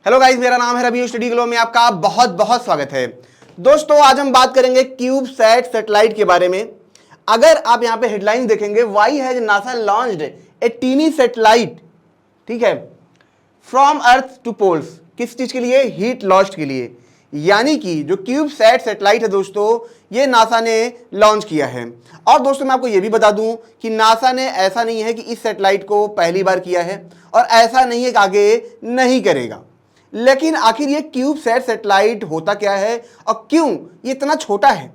Hello guys, मेरा नाम है रवि। स्टडी ग्लो में आपका बहुत बहुत स्वागत है। दोस्तों, आज हम बात करेंगे क्यूबसैट सैटेलाइट के बारे में। अगर आप यहां पे हेडलाइन देखेंगे, why has NASA launched a tiny satellite, ठीक है, फ्रॉम अर्थ टू पोल्स। किस चीज के लिए? हीट लॉस्ट के लिए। यानी कि जो क्यूबसैट सैटेलाइट है दोस्तों, ये नासा ने लॉन्च किया है। और दोस्तों, मैं आपको ये भी बता दूं कि नासा ने ऐसा नहीं है कि इस सैटेलाइट को पहली बार किया है और ऐसा नहीं है कि आगे नहीं करेगा। लेकिन आखिर ये क्यूबसैट सैटेलाइट होता क्या है और क्यों ये इतना छोटा है?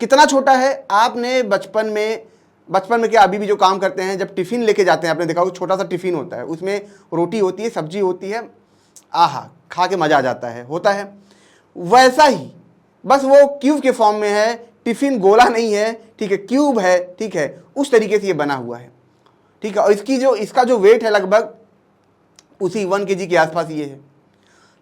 कितना छोटा है? आपने बचपन में क्या, अभी भी जो काम करते हैं, जब टिफिन लेके जाते हैं, आपने देखा वो छोटा सा टिफिन होता है, उसमें रोटी होती है, सब्जी होती है, आहा, खा के मजा आ जाता है, होता है वैसा ही, बस वो क्यूब के फॉर्म में है। टिफिन गोला नहीं है, ठीक है, क्यूब है, ठीक है, उस तरीके से ये बना हुआ है, ठीक है। और इसका जो वेट है लगभग उसी 1 kg के आसपास ये है।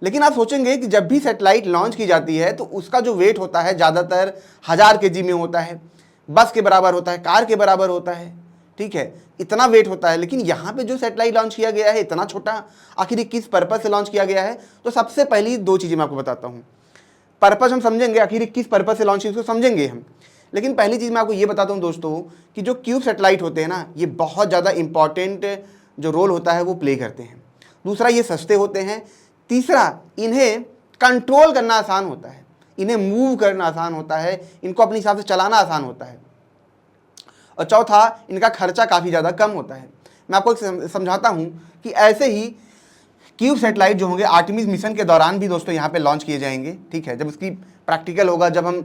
लेकिन आप सोचेंगे कि जब भी सैटेलाइट लॉन्च की जाती है तो उसका जो वेट होता है ज़्यादातर 1000 kg में होता है, बस के बराबर होता है, कार के बराबर होता है, ठीक है, इतना वेट होता है। लेकिन यहाँ पे जो सैटेलाइट लॉन्च किया गया है इतना छोटा, आखिर किस पर्पज़ से लॉन्च किया गया है? तो सबसे पहली 2 चीज़ें मैं आपको बताता हूँ। पर्पज़ हम समझेंगे, आखिर किस पर्पज़ से लॉन्च किया उसको समझेंगे हम। लेकिन पहली चीज़ मैं आपको ये बताता हूँ दोस्तों कि जो क्यूब सैटेलाइट होते हैं ना, ये बहुत ज़्यादा इंपॉर्टेंट जो रोल होता है वो प्ले करते हैं। दूसरा, ये सस्ते होते हैं। तीसरा, इन्हें कंट्रोल करना आसान होता है, इन्हें मूव करना आसान होता है, इनको अपने हिसाब से चलाना आसान होता है। और चौथा, इनका खर्चा काफ़ी ज़्यादा कम होता है। मैं आपको समझाता हूँ कि ऐसे ही क्यूब सैटेलाइट जो होंगे आर्टेमिस मिशन के दौरान भी दोस्तों यहाँ पे लॉन्च किए जाएंगे, ठीक है। जब उसकी प्रैक्टिकल होगा, जब हम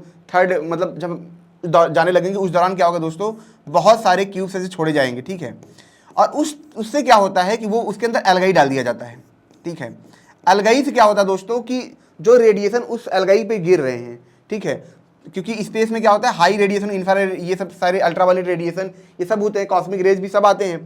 जब जाने लगेंगे, उस दौरान क्या होगा दोस्तों, बहुत सारे क्यूब्स ऐसे छोड़े जाएंगे, ठीक है। और उससे क्या होता है कि वो उसके अंदर एल्गाई डाल दिया जाता है, ठीक है। एल्गाई से क्या होता है दोस्तों कि जो रेडिएशन उस एल्गाई पे गिर रहे हैं, ठीक है, क्योंकि स्पेस में क्या होता है, हाई रेडिएशन, इंफ्रारेड, ये सब सारे अल्ट्रावायलेट रेडिएशन ये सब होते हैं, कॉस्मिक रेज भी सब आते हैं।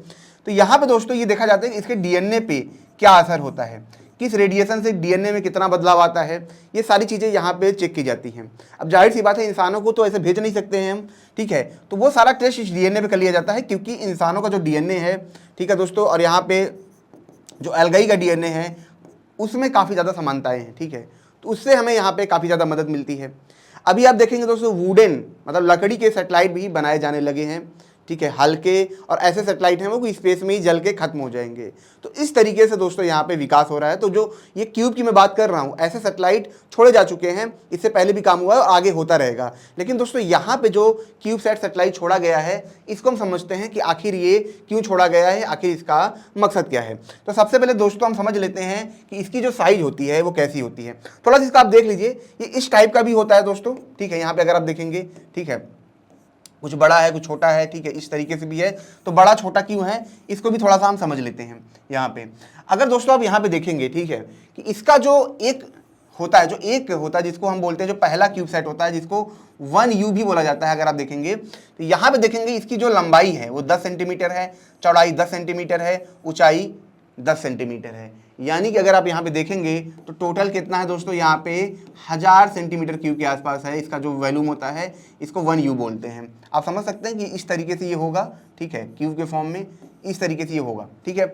तो यहाँ पे दोस्तों ये देखा जाता है कि इसके डीएनए पे क्या असर होता है, किस रेडिएशन से डीएनए में कितना बदलाव आता है, ये सारी चीज़ें यहाँ पे चेक की जाती हैं। अब जाहिर सी बात है, इंसानों को तो ऐसे भेज नहीं सकते हैं हम, ठीक है, तो वो सारा टेस्ट इस डीएनए पे कर लिया जाता है, क्योंकि इंसानों का जो डीएनए है, ठीक है दोस्तों, और यहाँ पे जो एल्गाई का डीएनए है उसमें काफ़ी ज़्यादा समानताएं हैं, ठीक है। तो उससे हमें यहाँ पे काफ़ी ज़्यादा मदद मिलती है। अभी आप देखेंगे दोस्तों, वुडन मतलब लकड़ी के सैटेलाइट भी बनाए जाने लगे हैं, ठीक है, हल्के और ऐसे सैटेलाइट हैं वो स्पेस में ही जल के खत्म हो जाएंगे। तो इस तरीके से दोस्तों यहाँ पे विकास हो रहा है। तो जो ये क्यूब की मैं बात कर रहा हूँ, ऐसे सैटेलाइट छोड़े जा चुके हैं, इससे पहले भी काम हुआ है और आगे होता रहेगा। लेकिन दोस्तों यहाँ पे जो क्यूबसैट सैटेलाइट छोड़ा गया है, इसको हम समझते हैं कि आखिर ये क्यों छोड़ा गया है, आखिर इसका मकसद क्या है। तो सबसे पहले दोस्तों हम समझ लेते हैं कि इसकी जो साइज होती है वो कैसी होती है। थोड़ा सा इसका आप देख लीजिए, ये इस टाइप का भी होता है दोस्तों, ठीक है। यहाँ पे अगर आप देखेंगे, ठीक है, कुछ बड़ा है, कुछ छोटा है, ठीक है, इस तरीके से भी है। तो बड़ा छोटा क्यों है, इसको भी थोड़ा सा हम समझ लेते हैं। यहाँ पे अगर दोस्तों आप यहाँ पे देखेंगे, ठीक है, कि इसका जो एक होता है जिसको हम बोलते हैं, जो पहला क्यूबसैट होता है, जिसको 1U भी बोला जाता है। अगर आप देखेंगे तो यहाँ पे देखेंगे इसकी जो लंबाई है वो 10 सेंटीमीटर है, चौड़ाई 10 सेंटीमीटर है, ऊंचाई 10 सेंटीमीटर है। यानी कि अगर आप यहाँ पे देखेंगे तो टोटल कितना है दोस्तों, यहाँ पे 1000 सेंटीमीटर क्यूब के आसपास है। इसका जो वॉल्यूम होता है इसको 1U बोलते हैं। आप समझ सकते हैं कि इस तरीके से ये होगा, ठीक है, क्यूब के फॉर्म में इस तरीके से ये होगा, ठीक है।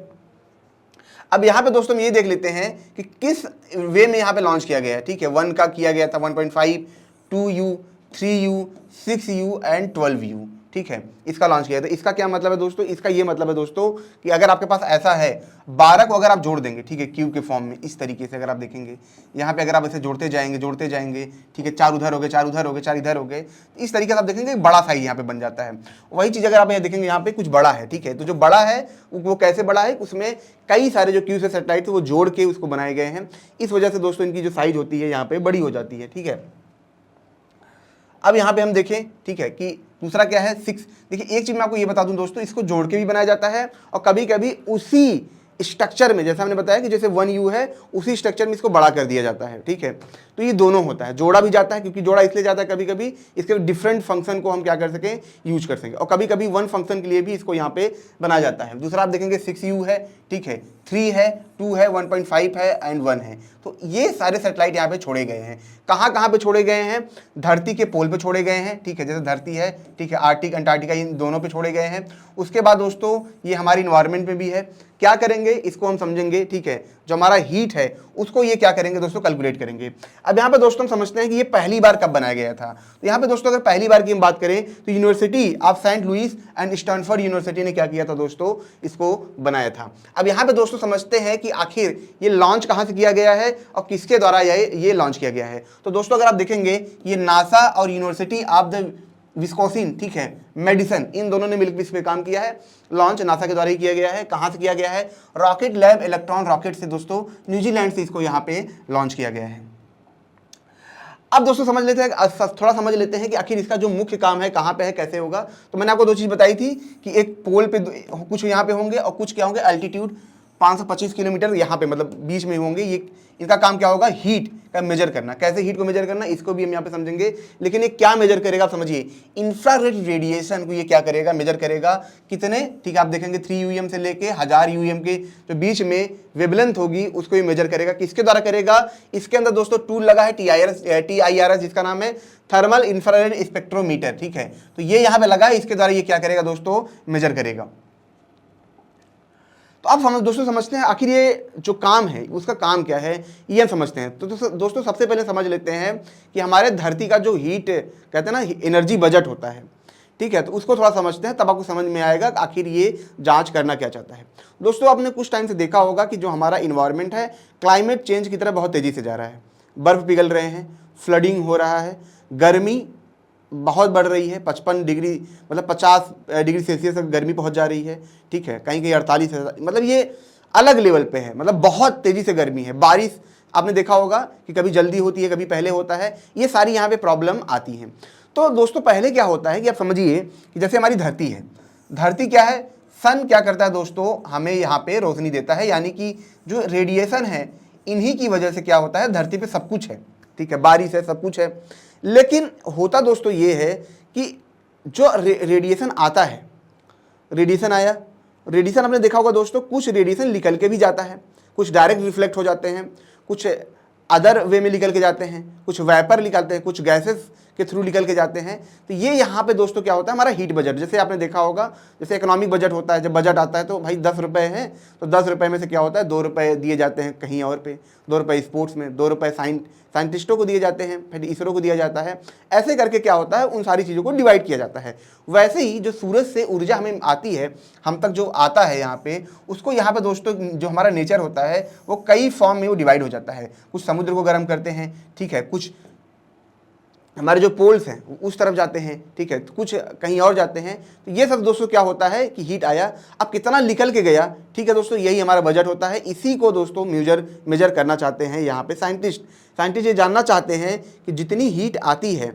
अब यहाँ पे दोस्तों हम ये देख लेते हैं कि किस वे में यहाँ पे लॉन्च किया गया है, ठीक है। 1 का किया गया था 1.5, 2U, 3U, 6U and 12U, ठीक है, इसका लॉन्च किया था। इसका क्या मतलब है दोस्तों? इसका ये मतलब है दोस्तों कि अगर आपके पास ऐसा है, 12 को अगर आप जोड़ देंगे, ठीक है, क्यूब के फॉर्म में इस तरीके से अगर आप देखेंगे, यहाँ पे अगर आप इसे जोड़ते जाएंगे, ठीक है, 4 उधर हो गए, 4 उधर हो गए, 4 इधर हो गए, इस तरीके से आप देखेंगे बड़ा साइज यहाँ पे बन जाता है। वही चीज़ अगर आप यहाँ देखेंगे, यहाँ पे कुछ बड़ा है, ठीक है, तो जो बड़ा है वो कैसे बड़ा है, उसमें कई सारे जो क्यूब सैटेलाइट थे वो जोड़ के उसको बनाए गए हैं। इस वजह से दोस्तों इनकी जो साइज होती है यहाँ पे बड़ी हो जाती है, ठीक है। अब यहाँ पे हम देखें, ठीक है, कि दूसरा क्या है 6। देखिए, एक चीज़ मैं आपको ये बता दूं दोस्तों, इसको जोड़ के भी बनाया जाता है और कभी कभी उसी स्ट्रक्चर में, जैसा हमने बताया कि जैसे 1U है, उसी स्ट्रक्चर में इसको बड़ा कर दिया जाता है, ठीक है। तो ये दोनों होता है, जोड़ा भी जाता है, क्योंकि जोड़ा इसलिए जाता है कभी कभी इसके डिफरेंट फंक्शन को हम क्या कर सकें, यूज कर सकें, और कभी कभी 1 फंक्शन के लिए भी इसको यहाँ पे बनाया जाता है। दूसरा आप देखेंगे 6U है, ठीक है, 3 है, 2 है, 1.5 है एंड 1 है। तो ये सारे सैटेलाइट यहाँ पे छोड़े गए हैं। कहाँ पे छोड़े गए हैं? धरती के पोल पे छोड़े गए हैं, ठीक है, जैसे धरती है, ठीक है, आर्टिक अंटार्कटिका इन दोनों पे छोड़े गए हैं। उसके बाद दोस्तों ये हमारी इन्वायरमेंट में भी है। क्या करेंगे इसको हम समझेंगे, ठीक है, जो हमारा हीट है उसको ये क्या करेंगे दोस्तों, कैलकुलेट करेंगे। अब यहाँ पे दोस्तों हम समझते हैं कि ये पहली बार कब बनाया गया था। तो यहाँ पे दोस्तों अगर पहली बार की हम बात करें तो University of Saint Louis and Stanford University ने क्या किया था दोस्तों, इसको बनाया था। अब यहाँ पे दोस्तों समझते हैं कि आखिर ये लॉन्च कहाँ से किया गया है और किसके द्वारा ये लॉन्च किया गया है। तो दोस्तों अगर आप देखेंगे ये नासा और यूनिवर्सिटी ऑफ द विस्कोसिन, ठीक है, मेडिसन, इन दोनों ने मिलकर इस पे काम किया है। लॉन्च नासा के द्वारा ही किया गया है। कहां से किया गया है, रॉकेट लैब इलेक्ट्रॉन रॉकेट से दोस्तों, न्यूजीलैंड से इसको यहां पे लॉन्च किया गया है। अब दोस्तों समझ लेते हैं, थोड़ा समझ लेते हैं कि आखिर इसका जो मुख्य काम है कहां पे है, कैसे होगा। तो मैंने आपको दो चीज बताई थी कि एक पोल पे कुछ यहां पे होंगे और कुछ क्या होंगे, एल्टीट्यूड 525 किलोमीटर यहाँ पे मतलब बीच में होंगे। ये इनका काम क्या होगा, हीट का मेजर करना। कैसे हीट को मेजर करना, इसको भी हम यहाँ पे समझेंगे। लेकिन ये क्या मेजर करेगा आप समझिए, इंफ्रारेड रेडिएशन को ये क्या करेगा, मेजर करेगा। कितने, ठीक है, आप देखेंगे 3 UM से लेके 1000 UM के जो बीच में वेवलेंथ होगी उसको ये मेजर करेगा। किसके द्वारा करेगा, इसके अंदर दोस्तों टूल लगा है TIRS जिसका नाम है थर्मल इंफ्रारेड स्पेक्ट्रोमीटर, ठीक है। तो ये यहाँ पे लगा है, इसके द्वारा ये क्या करेगा दोस्तों, मेजर करेगा। तो अब दोस्तों समझते हैं आखिर ये जो काम है उसका काम क्या है, ये हम समझते हैं। तो दोस्तों सबसे पहले समझ लेते हैं कि हमारे धरती का जो हीट कहते हैं ना, एनर्जी बजट होता है, ठीक है, तो उसको थोड़ा समझते हैं, तब आपको समझ में आएगा कि आखिर ये जांच करना क्या चाहता है। दोस्तों आपने कुछ टाइम से देखा होगा कि जो हमारा इन्वायरमेंट है क्लाइमेट चेंज की तरफ बहुत तेज़ी से जा रहा है। बर्फ़ पिघल रहे हैं, फ्लडिंग हो रहा है, गर्मी बहुत बढ़ रही है, 55 डिग्री मतलब 50 डिग्री सेल्सियस तक गर्मी पहुंच जा रही है, ठीक है, कहीं कहीं 48, मतलब ये अलग लेवल पे है, मतलब बहुत तेज़ी से गर्मी है। बारिश आपने देखा होगा कि कभी जल्दी होती है, कभी पहले होता है, ये सारी यहाँ पे प्रॉब्लम आती हैं। तो दोस्तों पहले क्या होता है कि आप समझिए कि जैसे हमारी धरती है, धरती क्या है, सन क्या करता है दोस्तों, हमें यहाँ पे रोशनी देता है, यानी कि जो रेडिएशन है इन्हीं की वजह से क्या होता है, धरती पे सब कुछ है, ठीक है, बारिश है, सब कुछ है। लेकिन होता दोस्तों ये है कि जो रेडिएशन आता है, रेडिएशन आया, रेडिएशन आपने देखा होगा दोस्तों, कुछ रेडिएशन निकल के भी जाता है, कुछ डायरेक्ट रिफ्लेक्ट हो जाते हैं, कुछ अदर वे में निकल के जाते हैं, कुछ वेपर निकलते हैं, कुछ गैसेस के थ्रू निकल के जाते हैं। तो ये यहाँ पे दोस्तों क्या होता है, हमारा हीट बजट, जैसे आपने देखा होगा, जैसे इकोनॉमिक बजट होता है, जब बजट आता है तो भाई 10 रुपये है, तो 10 रुपये में से क्या होता है, 2 रुपये दिए जाते हैं कहीं और पे, 2 रुपये स्पोर्ट्स में, 2 रुपये साइंटिस्टों को दिए जाते हैं, फिर इसरो को दिया जाता है। ऐसे करके क्या होता है, उन सारी चीज़ों को डिवाइड किया जाता है। वैसे ही जो सूरज से ऊर्जा हमें आती है, हम तक जो आता है यहाँ पे, उसको यहाँ पे दोस्तों जो हमारा नेचर होता है वो कई फॉर्म में वो डिवाइड हो जाता है। कुछ समुद्र को गर्म करते हैं, ठीक है, कुछ हमारे जो पोल्स हैं उस तरफ जाते हैं, ठीक है, कुछ कहीं और जाते हैं। तो ये सब दोस्तों क्या होता है कि हीट आया, अब कितना निकल के गया, ठीक है दोस्तों, यही हमारा बजट होता है। इसी को दोस्तों मेजर करना चाहते हैं यहाँ पे साइंटिस्ट ये जानना चाहते हैं कि जितनी हीट आती है,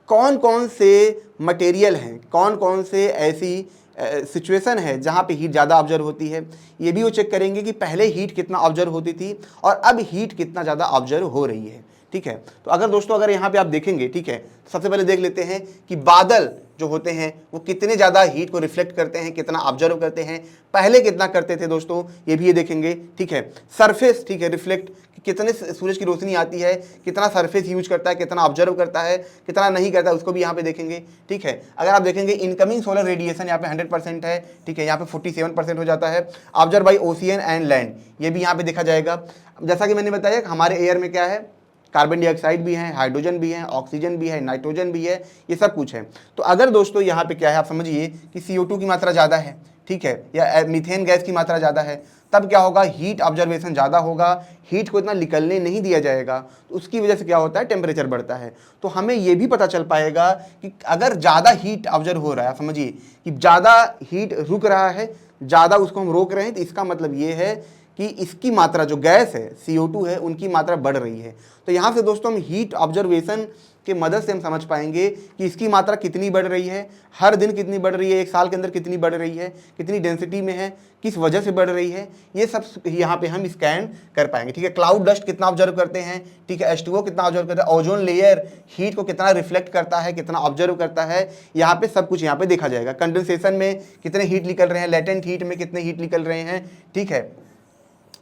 कौन कौन से मटेरियल हैं, कौन कौन से ऐसी सिचुएशन है जहाँ पे हीट ज़्यादा ऑब्जर्व होती है। ये भी वो चेक करेंगे कि पहले हीट कितना ऑब्जर्व होती थी और अब हीट कितना ज़्यादा ऑब्जर्व हो रही है, ठीक है। तो अगर दोस्तों अगर यहाँ पे आप देखेंगे, ठीक है, सबसे पहले देख लेते हैं कि बादल जो होते हैं वो कितने ज़्यादा हीट को रिफ्लेक्ट करते हैं, कितना ऑब्जर्व करते हैं, पहले कितना करते थे दोस्तों, ये भी ये देखेंगे, ठीक है। सरफेस, ठीक है, रिफ्लेक्ट कितने सूरज की रोशनी आती है, कितना सरफेस यूज करता है, कितना ऑब्जर्व करता है, कितना नहीं करता है, उसको भी यहाँ पे देखेंगे, ठीक है। अगर आप देखेंगे इनकमिंग सोलर रेडिएशन यहाँ पे 100% है, ठीक है, यहाँ पे 47% हो जाता है। Observe by ocean and land, ये भी यहाँ पे देखा जाएगा। जैसा कि मैंने बताया हमारे एयर में क्या है, कार्बन डाइऑक्साइड भी है, हाइड्रोजन भी है, ऑक्सीजन भी है, नाइट्रोजन भी है, ये सब कुछ है। तो अगर दोस्तों यहाँ पे क्या है, आप समझिए कि CO2 की मात्रा ज़्यादा है, ठीक है, या मीथेन गैस की मात्रा ज़्यादा है, तब क्या होगा, हीट ऑब्जर्वेशन ज़्यादा होगा, हीट को इतना निकलने नहीं दिया जाएगा, तो उसकी वजह से क्या होता है, टेम्परेचर बढ़ता है। तो हमें ये भी पता चल पाएगा कि अगर ज़्यादा हीट ऑब्जर्व हो रहा है, समझिए कि ज़्यादा हीट रुक रहा है, ज़्यादा उसको हम रोक रहे हैं, तो इसका मतलब ये है कि इसकी मात्रा जो गैस है CO2 है, उनकी मात्रा बढ़ रही है। तो यहाँ से दोस्तों हम हीट ऑब्जर्वेशन के मदद से हम समझ पाएंगे कि इसकी मात्रा कितनी बढ़ रही है, हर दिन कितनी बढ़ रही है, एक साल के अंदर कितनी बढ़ रही है, कितनी डेंसिटी में है, किस वजह से बढ़ रही है, ये सब यहाँ पे हम स्कैन कर पाएंगे, ठीक है। क्लाउड डस्ट कितना ऑब्जर्व करते हैं, ठीक है, H2O कितना ऑब्जर्व करता है, ओजोन लेयर हीट को कितना रिफ्लेक्ट करता है, कितना ऑब्जर्व करता है, यहाँ पे सब कुछ यहाँ पे देखा जाएगा। कंडेंसेशन में कितने हीट निकल रहे हैं, लेटेंट हीट में कितने हीट निकल रहे हैं, ठीक है,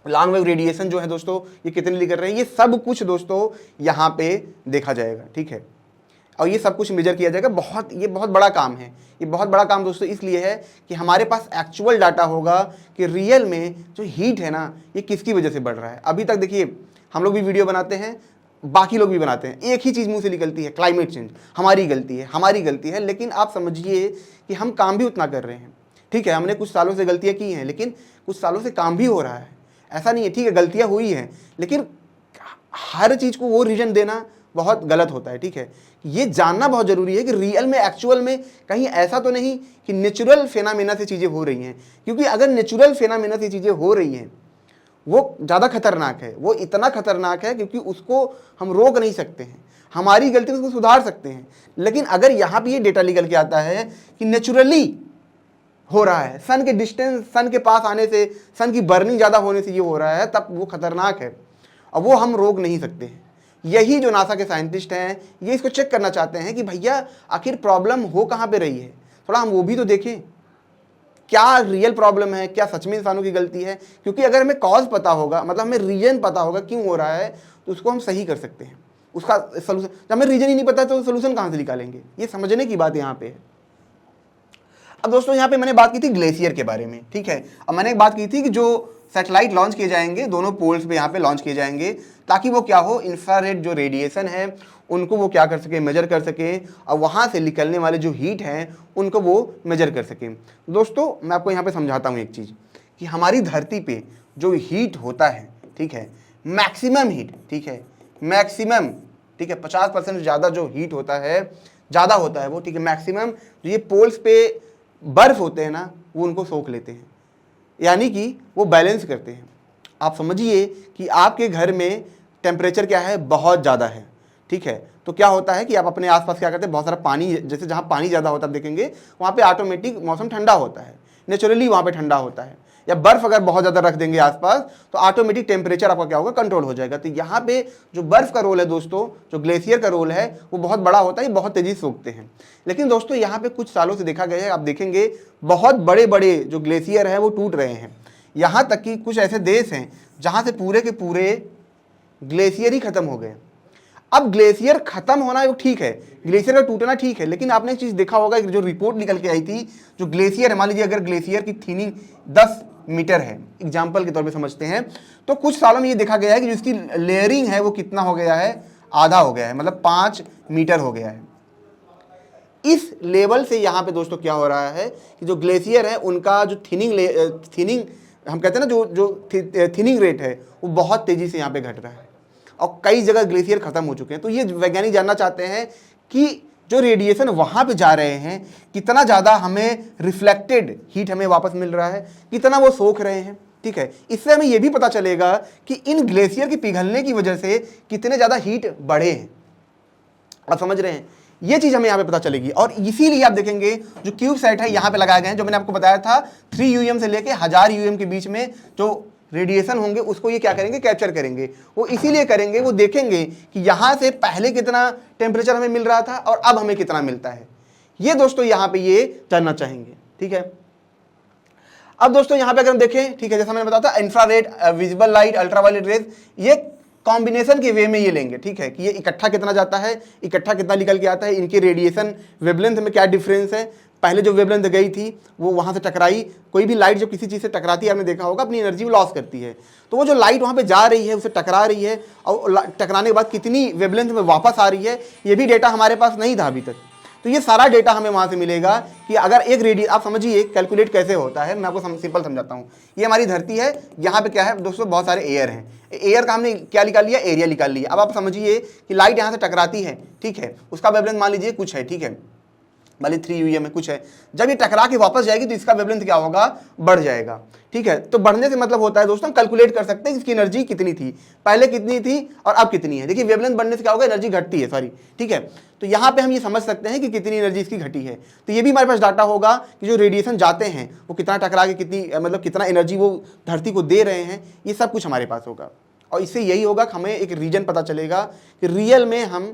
लॉन्ग वेव रेडिएशन जो है दोस्तों ये कितने निकल रहे हैं, ये सब कुछ दोस्तों यहाँ पे देखा जाएगा, ठीक है, और ये सब कुछ मेजर किया जाएगा। ये बहुत बड़ा काम है, ये बहुत बड़ा काम दोस्तों इसलिए है कि हमारे पास एक्चुअल डाटा होगा कि रियल में जो हीट है ना, ये किसकी वजह से बढ़ रहा है। अभी तक देखिए हम लोग भी वीडियो बनाते हैं, बाकी लोग भी बनाते हैं, एक ही चीज़ मुंह से निकलती है, क्लाइमेट चेंज हमारी गलती है, हमारी गलती है। लेकिन आप समझिए कि हम काम भी उतना कर रहे हैं। ठीक है, हमने कुछ सालों से गलतियां की हैं, लेकिन कुछ सालों से काम भी हो रहा है। ऐसा नहीं है, ठीक है गलतियां हुई हैं, लेकिन हर चीज़ को वो रीजन देना बहुत गलत होता है। ठीक है, ये जानना बहुत ज़रूरी है कि रियल में, एक्चुअल में कहीं ऐसा तो नहीं कि नेचुरल फेनामेना से चीज़ें हो रही हैं। क्योंकि अगर नेचुरल फेनामेना से चीज़ें हो रही हैं वो ज़्यादा खतरनाक है, वो इतना खतरनाक है क्योंकि उसको हम रोक नहीं सकते हैं, हमारी गलती उसको सुधार सकते हैं। लेकिन अगर यहाँ पे ये डेटा निकल के आता है कि नेचुरली हो रहा है, सन के डिस्टेंस, सन के पास आने से, सन की बर्निंग ज़्यादा होने से ये हो रहा है, तब वो खतरनाक है और वो हम रोक नहीं सकते हैं। यही जो नासा के साइंटिस्ट हैं ये इसको चेक करना चाहते हैं कि भैया आखिर प्रॉब्लम हो कहाँ पे रही है, थोड़ा हम वो भी तो देखें, क्या रियल प्रॉब्लम है, क्या सच में इंसानों की गलती है। क्योंकि अगर हमें कॉज पता होगा, मतलब हमें रीजन पता होगा क्यों हो रहा है, तो उसको हम सही कर सकते हैं, उसका सोल्यूशन। जब हमें रीजन ही नहीं पता तो सोल्यूशन कहाँ से निकालेंगे, ये समझने की बात यहाँ पे है। अब दोस्तों यहाँ पे मैंने बात की थी ग्लेशियर के बारे में। ठीक है, अब मैंने एक बात की थी कि जो सैटेलाइट लॉन्च किए जाएंगे दोनों पोल्स पे यहाँ पे लॉन्च किए जाएंगे, ताकि वो क्या हो, इंफ्रारेड जो रेडिएशन है उनको वो क्या कर सके, मेजर कर सके, और वहाँ से निकलने वाले जो हीट हैं उनको वो मेजर कर सके। दोस्तों मैं आपको यहाँ पे समझाता हूँ एक चीज़ कि हमारी धरती पे जो हीट होता है, ठीक है, मैक्सिमम हीट, ठीक है, मैक्सिमम, ठीक है, 50% ज़्यादा जो हीट होता है, ज़्यादा होता है वो, ठीक है, मैक्सिमम जो ये पोल्स पे बर्फ होते हैं ना वो उनको सोख लेते हैं, यानी कि वो बैलेंस करते हैं। आप समझिए कि आपके घर में टेम्परेचर क्या है, बहुत ज़्यादा है। ठीक है, तो क्या होता है कि आप अपने आसपास क्या करते हैं, बहुत सारा पानी, जैसे जहाँ पानी ज़्यादा होता है आप देखेंगे वहाँ पे ऑटोमेटिक मौसम ठंडा होता है, नेचुरली वहाँ पे ठंडा होता है। या बर्फ़ अगर बहुत ज़्यादा रख देंगे आसपास तो ऑटोमेटिक टेम्परेचर आपका क्या होगा, कंट्रोल हो जाएगा। तो यहाँ पे जो बर्फ़ का रोल है दोस्तों, जो ग्लेशियर का रोल है वो बहुत बड़ा होता है, ये बहुत तेज़ी से सोखते हैं। लेकिन दोस्तों यहाँ पे कुछ सालों से देखा गया है, आप देखेंगे बहुत बड़े बड़े जो ग्लेशियर हैं वो टूट रहे हैं। यहाँ तक कि कुछ ऐसे देश हैं जहाँ से पूरे के पूरे ग्लेशियर ही खत्म हो गए। अब ग्लेशियर खत्म होना वो ठीक है, ग्लेशियर का टूटना ठीक है, लेकिन आपने एक चीज़ देखा होगा, जो रिपोर्ट निकल के आई थी, जो ग्लेशियर है, मान लीजिए अगर ग्लेशियर की थिनिंग 10 मीटर है, एग्जाम्पल के तौर पे समझते हैं, तो कुछ सालों में ये देखा गया है कि जो इसकी लेयरिंग है वो कितना हो गया है, आधा हो गया है, मतलब 5 मीटर हो गया है। इस लेवल से यहाँ पे दोस्तों क्या हो रहा है कि जो ग्लेशियर है उनका जो थिनिंग हम कहते हैं ना, जो थिनिंग रेट है वो बहुत तेज़ी से यहाँ पे घट रहा है और कई जगह ग्लेशियर खत्म हो चुके हैं। तो ये वैज्ञानिक जानना चाहते हैं कि जो रेडिएशन वहाँ पे जा रहे हैं कितना ज़्यादा हमें रिफ्लेक्टेड हीट हमें वापस मिल रहा है, कितना वो सोख रहे हैं। ठीक है, इससे हमें ये भी पता चलेगा कि इन ग्लेशियर के पिघलने की वजह से कितने ज़्यादा हीट बढ़े हैं। आप समझ रहे हैं, ये चीज़ हमें यहाँ पे पता चलेगी। और इसीलिए आप देखेंगे जो क्यूबसैट है यहाँ पे लगाए गए हैं, जो मैंने आपको बताया था 3 UM से लेके 1000 UM के बीच में जो रेडिएशन होंगे उसको ये क्या करेंगे, कैप्चर करेंगे। वो इसीलिए करेंगे, वो देखेंगे कि यहाँ से पहले कितना टेम्परेचर हमें मिल रहा था और अब हमें कितना मिलता है। ये दोस्तों यहाँ पे ये जानना चाहेंगे। ठीक है, अब दोस्तों यहाँ पे अगर हम देखें, ठीक है, जैसा मैंने बताया था infrared, visible light, ultraviolet rays, ये कॉम्बिनेशन के वे में ये लेंगे। ठीक है, कि ये इकट्ठा कितना जाता है, इकट्ठा कितना निकल के आता है, इनके रेडिएशन वेवलेंथ में क्या डिफरेंस है। पहले जो वेवलेंथ गई थी वो वहाँ से टकराई, कोई भी लाइट जब किसी चीज़ से टकराती है आपने देखा होगा अपनी एनर्जी लॉस करती है, तो वो जो लाइट वहाँ पे जा रही है उसे टकरा रही है और टकराने के बाद कितनी वेवलेंथ में वापस आ रही है, ये भी डेटा हमारे पास नहीं था अभी तक। तो ये सारा डेटा हमें वहाँ से मिलेगा कि अगर एक रेडियस, आप समझिए कैलकुलेट कैसे होता है, मैं आपको सिंपल समझाता हूँ। ये हमारी धरती है, यहाँ पे क्या है दोस्तों, बहुत सारे एयर हैं। एयर का हमने क्या निकाल लिया, एरिया निकाल लिया। अब आप समझिए कि लाइट यहाँ से टकराती है, ठीक है, उसका वेवलेंथ मान लीजिए कुछ है, ठीक है, मान लीजिए 3 UM में कुछ है। जब ये टकरा के वापस जाएगी तो इसका वेवलेंथ क्या होगा, बढ़ जाएगा। ठीक है, तो बढ़ने से मतलब होता है दोस्तों हम कैलकुलेट कर सकते हैं इसकी एनर्जी कितनी थी, पहले कितनी थी और अब कितनी है। देखिए वेवलेंथ बढ़ने से क्या होगा, एनर्जी घटती है, सॉरी। ठीक है, तो यहाँ पे हम ये समझ सकते हैं कि कितनी एनर्जी इसकी घटी है। तो ये भी हमारे पास डाटा होगा कि जो रेडिएशन जाते हैं वो कितना टकरा के कितनी, मतलब कितना एनर्जी वो धरती को दे रहे हैं, ये सब कुछ हमारे पास होगा। और इससे यही होगा कि हमें एक रीजन पता चलेगा कि रियल में हम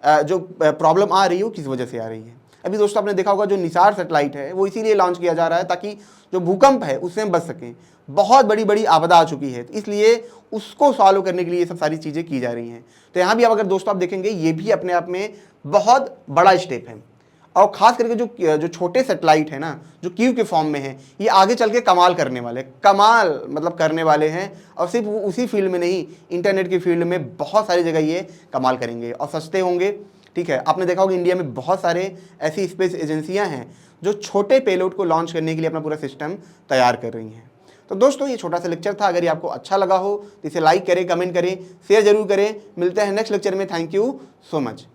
जो प्रॉब्लम आ रही है वो किस वजह से आ रही है। अभी दोस्तों आपने देखा होगा जो निसार सैटेलाइट है वो इसीलिए लॉन्च किया जा रहा है ताकि जो भूकंप है उससे हम बच सकें। बहुत बड़ी बड़ी आपदा आ चुकी है, इसलिए उसको सॉल्व करने के लिए ये सब सारी चीज़ें की जा रही हैं। तो यहाँ भी अब अगर दोस्तों आप देखेंगे ये भी अपने आप में बहुत बड़ा स्टेप है। और खास करके जो छोटे सैटेलाइट है ना, जो क्यूब के फॉर्म में है, ये आगे चल के कमाल करने वाले, कमाल मतलब करने वाले हैं। और सिर्फ उसी फील्ड में नहीं, इंटरनेट की फील्ड में बहुत सारी जगह ये कमाल करेंगे और सस्ते होंगे। ठीक है, आपने देखा होगा इंडिया में बहुत सारे ऐसी स्पेस एजेंसियां हैं जो छोटे पेलोड को लॉन्च करने के लिए अपना पूरा सिस्टम तैयार कर रही हैं। तो दोस्तों ये छोटा सा लेक्चर था, अगर ये आपको अच्छा लगा हो तो इसे लाइक करें, कमेंट करें, शेयर जरूर करें। मिलते हैं नेक्स्ट लेक्चर में। Thank you so much.